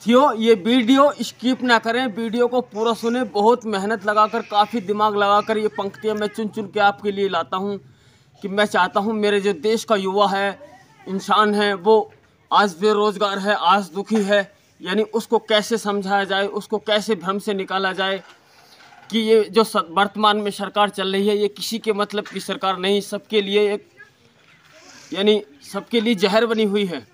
थियो ये video skip ना करें, वीडियो को पूरा सुने। बहुत मेहनत लगाकर, काफ़ी दिमाग लगाकर ये पंक्तियाँ मैं चुन चुन के आपके लिए लाता हूँ कि मैं चाहता हूँ मेरे जो देश का युवा है, इंसान है, वो आज बेरोज़गार है, आज दुखी है, यानी उसको कैसे समझाया जाए, उसको कैसे भ्रम से निकाला जाए कि ये जो वर्तमान में सरकार चल रही है ये किसी के मतलब की सरकार नहीं, सबके लिए एक यानी सबके लिए जहर बनी हुई है।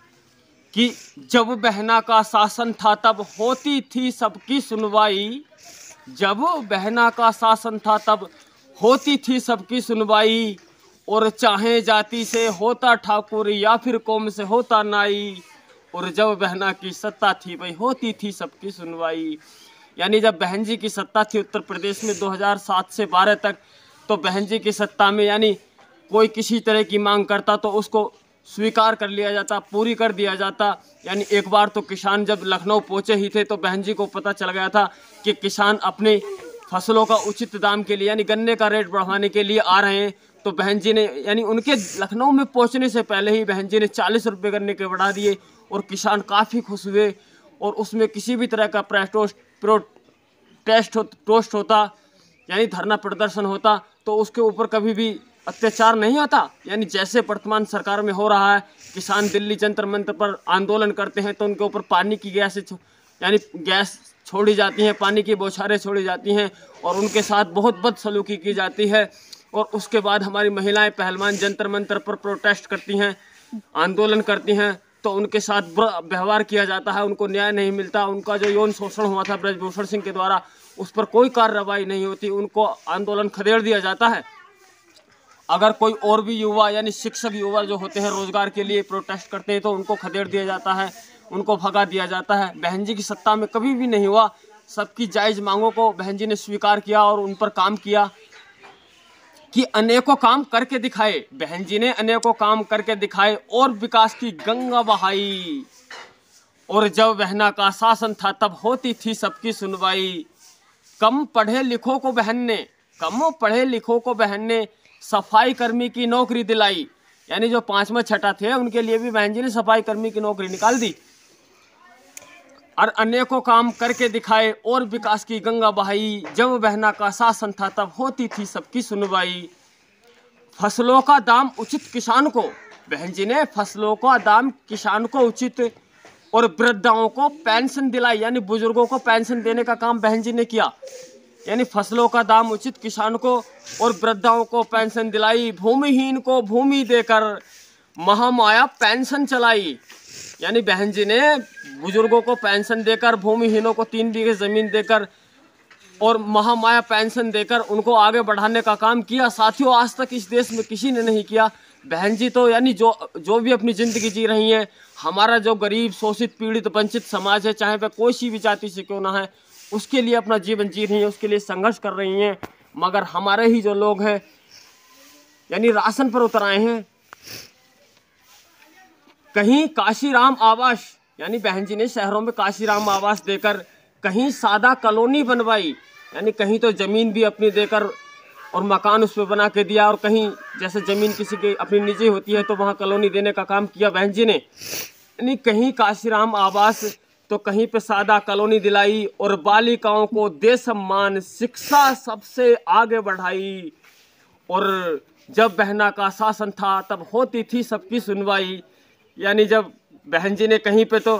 कि जब बहना का शासन था तब होती थी सबकी सुनवाई, जब बहना का शासन था तब होती थी सबकी सुनवाई, और चाहे जाति से होता ठाकुर या फिर कौम से होता नाई, और जब बहना की सत्ता थी भाई होती थी सबकी सुनवाई। यानी जब बहन जी की सत्ता थी उत्तर प्रदेश में 2007 से 12 तक, तो बहन जी की सत्ता में यानी कोई किसी तरह की मांग करता तो उसको स्वीकार कर लिया जाता, पूरी कर दिया जाता। यानी एक बार तो किसान जब लखनऊ पहुंचे ही थे तो बहन जी को पता चल गया था कि किसान अपने फसलों का उचित दाम के लिए यानी गन्ने का रेट बढ़ाने के लिए आ रहे हैं। तो बहन जी ने यानी उनके लखनऊ में पहुंचने से पहले ही बहन जी ने 40 रुपये गन्ने के बढ़ा दिए, और किसान काफ़ी खुश हुए। और उसमें किसी भी तरह का प्रोटेस्ट होता यानी धरना प्रदर्शन होता तो उसके ऊपर कभी भी अत्याचार नहीं होता। यानी जैसे वर्तमान सरकार में हो रहा है, किसान दिल्ली जंतर मंतर पर आंदोलन करते हैं तो उनके ऊपर पानी की गैस छोड़ी जाती हैं, पानी की बौछारें छोड़ी जाती हैं और उनके साथ बहुत बदसलूकी की जाती है। और उसके बाद हमारी महिलाएं पहलवान जंतर मंतर पर प्रोटेस्ट करती हैं, आंदोलन करती हैं, तो उनके साथ बुरा व्यवहार किया जाता है, उनको न्याय नहीं मिलता। उनका जो यौन शोषण हुआ था ब्रजभूषण सिंह के द्वारा, उस पर कोई कार्रवाई नहीं होती, उनको आंदोलन खदेड़ दिया जाता है। अगर कोई और भी युवा यानी शिक्षक युवा जो होते हैं रोजगार के लिए प्रोटेस्ट करते हैं तो उनको खदेड़ दिया जाता है, उनको भगा दिया जाता है। बहन जी की सत्ता में कभी भी नहीं हुआ। सबकी जायज़ मांगों को बहन जी ने स्वीकार किया और उन पर काम किया कि अनेकों काम करके दिखाए। बहन जी ने अनेकों काम करके दिखाए और विकास की गंगा बहाई। और जब बहना का शासन था तब होती थी सबकी सुनवाई। कम पढ़े लिखों को बहन ने सफाई कर्मी की नौकरी दिलाई। यानी जो 5वां छठा थे उनके लिए भी बहन जी ने सफाई कर्मी की नौकरी निकाल दी। और अनेकों काम करके दिखाए और विकास की गंगा बहाई। जब बहना का शासन था तब होती थी सबकी सुनवाई। फसलों का दाम उचित किसान को, बहन जी ने फसलों का दाम किसान को उचित, और वृद्धाओं को पेंशन दिलाई। यानी बुजुर्गों को पेंशन देने का काम बहन जी ने किया। यानी फसलों का दाम उचित किसान को और वृद्धाओं को पेंशन दिलाई। भूमिहीन को भूमि देकर महामाया पेंशन चलाई। यानी बहन जी ने बुजुर्गों को पेंशन देकर, भूमिहीनों को 3 बीघे ज़मीन देकर और महामाया पेंशन देकर उनको आगे बढ़ाने का काम किया। साथियों, आज तक इस देश में किसी ने नहीं किया। बहन जी तो यानी जो भी अपनी ज़िंदगी जी रही हैं, हमारा जो गरीब शोषित पीड़ित वंचित समाज है, चाहे वह कोई सी भी जाति से क्यों ना है, उसके लिए अपना जीवन जी रही हैं, उसके लिए संघर्ष कर रही हैं। मगर हमारे ही जो लोग हैं यानी राशन पर उतर आए हैं। कहीं काशीराम आवास, यानी बहन जी ने शहरों में काशीराम आवास देकर कहीं सादा कॉलोनी बनवाई। यानी कहीं तो ज़मीन भी अपनी देकर और मकान उस पर बना के दिया, और कहीं जैसे ज़मीन किसी की अपनी निजी होती है तो वहाँ कॉलोनी देने का काम किया बहन जी ने। यानी कहीं काशीराम आवास तो कहीं पे सादा कॉलोनी दिलाई, और बालिकाओं को दे सम्मान, शिक्षा सबसे आगे बढ़ाई। और जब बहना का शासन था तब होती थी सबकी सुनवाई। यानी जब बहन जी ने कहीं पे तो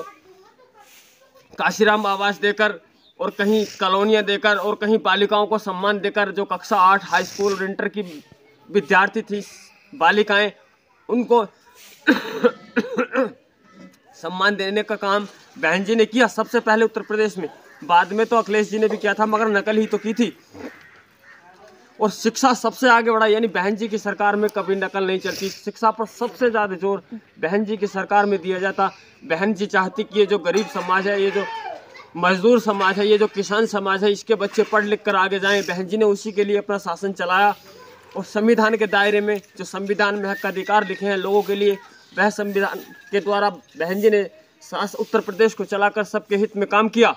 काशीराम आवास देकर और कहीं कॉलोनियाँ देकर और कहीं बालिकाओं को सम्मान देकर, जो कक्षा 8 हाई स्कूल और इंटर की विद्यार्थी थी बालिकाएं, उनको सम्मान देने का काम बहन जी ने किया सबसे पहले उत्तर प्रदेश में। बाद में तो अखिलेश जी ने भी किया था, मगर नकल ही तो की थी। और शिक्षा सबसे आगे बढ़ा। यानी बहन जी की सरकार में कभी नकल नहीं चलती, शिक्षा पर सबसे ज़्यादा जोर बहन जी की सरकार में दिया जाता। बहन जी चाहती कि ये जो गरीब समाज है, ये जो मजदूर समाज है, ये जो किसान समाज है, इसके बच्चे पढ़ लिख कर आगे जाएं। बहन जी ने उसी के लिए अपना शासन चलाया। और संविधान के दायरे में जो संविधान में हक अधिकार लिखे हैं लोगों के लिए, वह संविधान के द्वारा बहन जी ने उत्तर प्रदेश को चलाकर सबके हित में काम किया।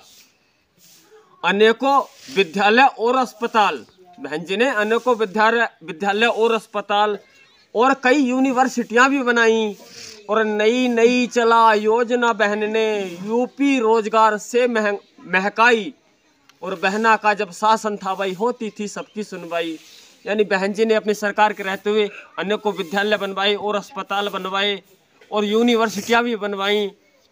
अनेकों विद्यालय और अस्पताल, बहन जी ने अनेकों विद्यालय और अस्पताल और कई यूनिवर्सिटियां भी बनाई। और नई नई चला योजना बहन ने यूपी रोजगार से महकाई। और बहना का जब शासन था भाई होती थी सबकी सुनवाई। यानी बहन जी ने अपनी सरकार के रहते हुए अनेकों विद्यालय बनवाए और अस्पताल बनवाए और यूनिवर्सिटियां भी बनवाई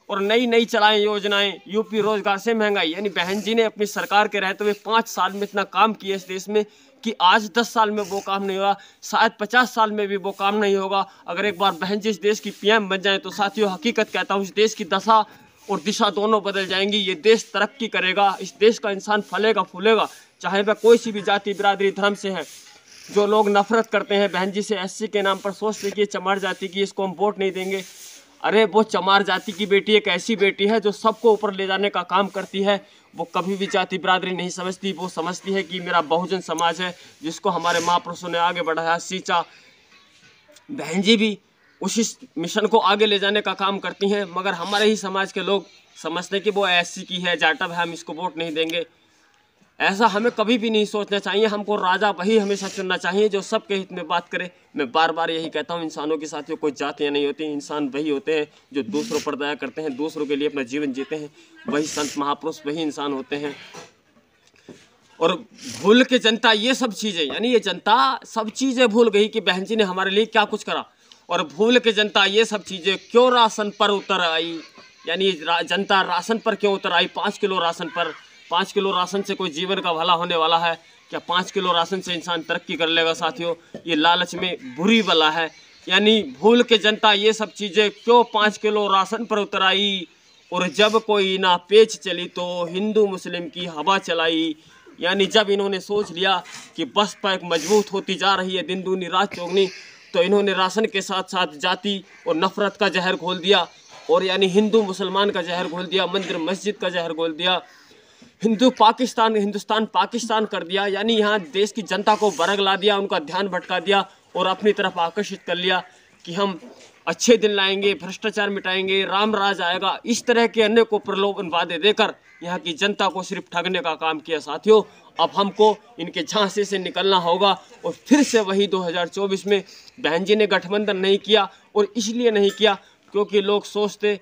और नई नई चलाई योजनाएं। यूपी रोजगार से महंगाई, यानी बहन जी ने अपनी सरकार के रहते हुए 5 साल में इतना काम किया इस देश में कि आज 10 साल में वो काम नहीं हुआ, शायद 50 साल में भी वो काम नहीं होगा। अगर एक बार बहन जी इस देश की पीएम बन जाए तो साथियों हकीकत कहता हूँ इस देश की दशा और दिशा दोनों बदल जाएंगी। ये देश तरक्की करेगा, इस देश का इंसान फलेगा फूलेगा, चाहे वह कोई सी भी जाति बिरादरी धर्म से है। जो लोग नफरत करते हैं बहन जी से, एससी के नाम पर सोचते कि चमार जाति की, इसको हम वोट नहीं देंगे, अरे वो चमार जाति की बेटी एक ऐसी बेटी है जो सबको ऊपर ले जाने का काम करती है। वो कभी भी जाति बिरादरी नहीं समझती, वो समझती है कि मेरा बहुजन समाज है जिसको हमारे महापुरुषों ने आगे बढ़ाया, सींचा। बहन जी भी उसी मिशन को आगे ले जाने का काम करती हैं, मगर हमारे ही समाज के लोग समझते हैं कि वो एससी की है, जाटव है, हम इसको वोट नहीं देंगे। ऐसा हमें कभी भी नहीं सोचना चाहिए। हमको राजा वही हमेशा चुनना चाहिए जो सबके हित में बात करे। मैं बार बार यही कहता हूँ इंसानों के साथियों कोई जातियाँ नहीं होती, इंसान वही होते हैं जो दूसरों पर दया करते हैं, दूसरों के लिए अपना जीवन जीते हैं, वही संत महापुरुष वही इंसान होते हैं। और भूल के जनता ये सब चीज़ें, यानी ये जनता सब चीज़ें भूल गई कि बहन जी ने हमारे लिए क्या कुछ करा। और भूल के जनता ये सब चीज़ें क्यों राशन पर उतर आई, यानी जनता राशन पर क्यों उतर आई, 5 किलो राशन पर। 5 किलो राशन से कोई जीवन का भला होने वाला है क्या? 5 किलो राशन से इंसान तरक्की कर लेगा? साथियों ये लालच में बुरी बला है। यानी भूल के जनता ये सब चीज़ें क्यों 5 किलो राशन पर उतर आई। और जब कोई ना पेच चली तो हिंदू मुस्लिम की हवा चलाई। यानी जब इन्होंने सोच लिया कि बसपा एक मजबूत होती जा रही है, दिन दूनी रात चौगनी, तो इन्होंने राशन के साथ साथ जाति और नफरत का जहर घोल दिया। और यानी हिंदू मुसलमान का जहर घोल दिया, मंदिर मस्जिद का जहर घोल दिया, हिंदुस्तान पाकिस्तान कर दिया। यानी यहाँ देश की जनता को बरगला दिया, उनका ध्यान भटका दिया और अपनी तरफ आकर्षित कर लिया कि हम अच्छे दिन लाएंगे, भ्रष्टाचार मिटाएंगे, राम राज आएगा। इस तरह के अनेकों प्रलोभन वादे देकर यहाँ की जनता को सिर्फ ठगने का काम किया। साथियों अब हमको इनके झांसे से निकलना होगा और फिर से वही 2024 में बहन जी ने गठबंधन नहीं किया। और इसलिए नहीं किया क्योंकि लोग सोचते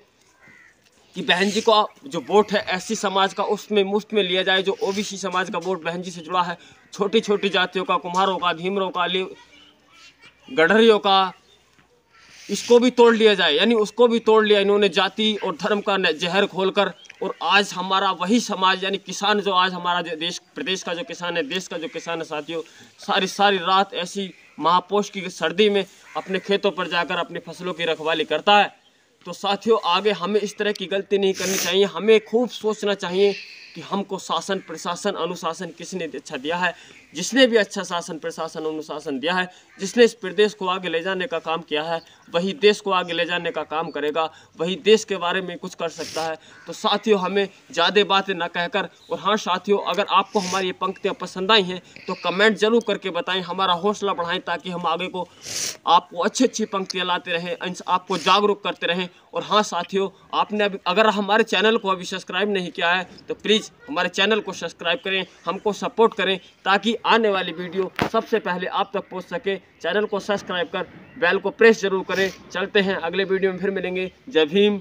कि बहन जी को जो वोट है एससी समाज का उसमें मुफ्त में लिया जाए। जो ओबीसी समाज का वोट बहन जी से जुड़ा है, छोटी छोटी जातियों का, कुम्हारों का, धीमरों का, गडरियों का, इसको भी तोड़ लिया जाए। यानी उसको भी तोड़ लिया इन्होंने जाति और धर्म का जहर खोलकर। और आज हमारा वही समाज यानी किसान, जो आज हमारा जो देश प्रदेश का जो किसान है, देश का जो किसान है साथियों, सारी रात ऐसी महापोष की सर्दी में अपने खेतों पर जाकर अपनी फसलों की रखवाली करता है। तो साथियों आगे हमें इस तरह की गलती नहीं करनी चाहिए। हमें खूब सोचना चाहिए कि हमको शासन प्रशासन अनुशासन किसने अच्छा दिया है। जिसने भी अच्छा शासन प्रशासन अनुशासन दिया है, जिसने इस प्रदेश को आगे ले जाने का काम किया है, वही देश को आगे ले जाने का काम करेगा, वही देश के बारे में कुछ कर सकता है। तो साथियों हमें ज़्यादा बातें न कहकर, और हाँ साथियों अगर आपको हमारी ये पंक्तियाँ पसंद आई हैं तो कमेंट जरूर करके बताएं, हमारा हौसला बढ़ाएं ताकि हम आगे को आपको अच्छी अच्छी पंक्तियाँ लाते रहें, आपको जागरूक करते रहें। और हाँ साथियों आपने अभी अगर हमारे चैनल को अभी सब्सक्राइब नहीं किया है तो प्लीज़ हमारे चैनल को सब्सक्राइब करें, हमको सपोर्ट करें ताकि आने वाली वीडियो सबसे पहले आप तक पहुंच सके। चैनल को सब्सक्राइब कर बेल को प्रेस जरूर करें। चलते हैं अगले वीडियो में फिर मिलेंगे। जय भीम।